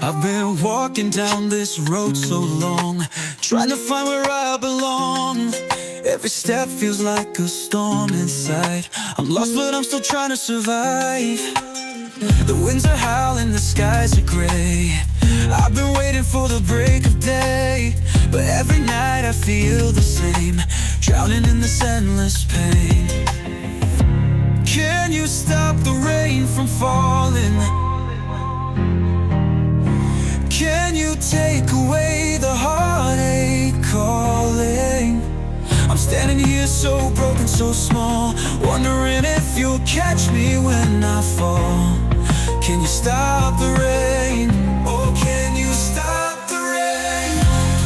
I've been walking down this road so long, trying to find where I belong. Every step feels like a storm inside. I'm lost but I'm still trying to survive. The winds are howling, the skies are gray. I've been waiting for the break of day, but every night I feel the same, drowning in this endless pain. Can you stop the rain from falling? Can you take away the heartache calling? I'm standing here so broken, so small, wondering if you'll catch me when I fall. Can you stop the rain? Oh, can you stop the rain?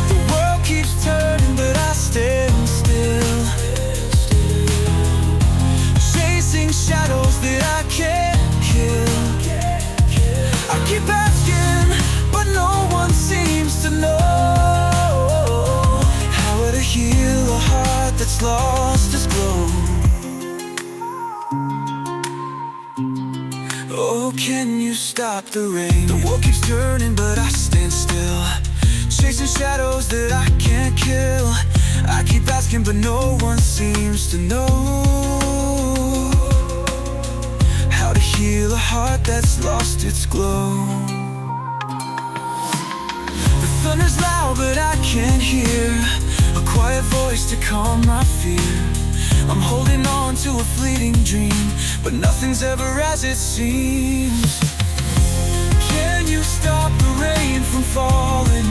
The world keeps turning but I stand still, chasing shadows that I can't kill. I keep asking, but no one seems to know how to heal a heart that's lost its glow. Oh, can you stop the rain? The world keeps turning but I stand still, chasing shadows that I can't kill. I keep asking but no one seems to know how to heal a heart that's lost its glow. The thunder's loud but I can't hear a quiet voice to calm my fear. I'm holding on to a fleeting dream, but nothing's ever as it seems. Can you stop the rain from falling?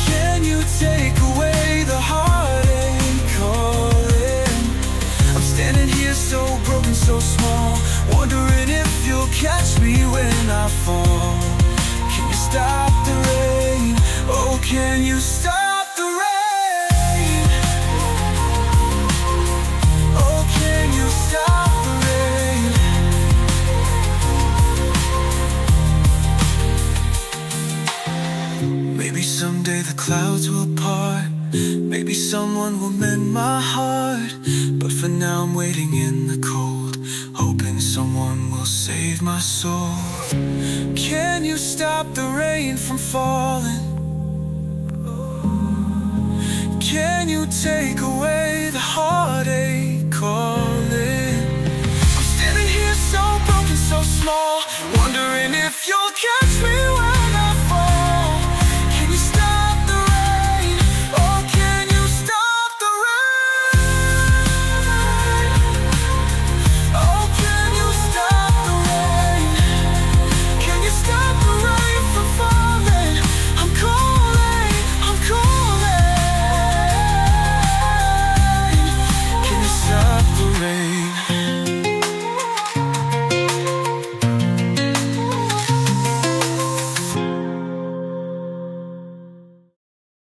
Can you take away the heartache calling? I'm standing here so broken, so small, wondering if you'll catch me when I fall. Can you stop the rain? Oh, can you stop the rain? Oh, can you stop the rain? Maybe someday the clouds will part, maybe someone will mend my heart, but for now I'm waiting in the cold, hoping someone will save my soul. Can you stop the rain from falling? Can you take away the heartache calling? I'm standing here so broken, so small, wondering if you'll catch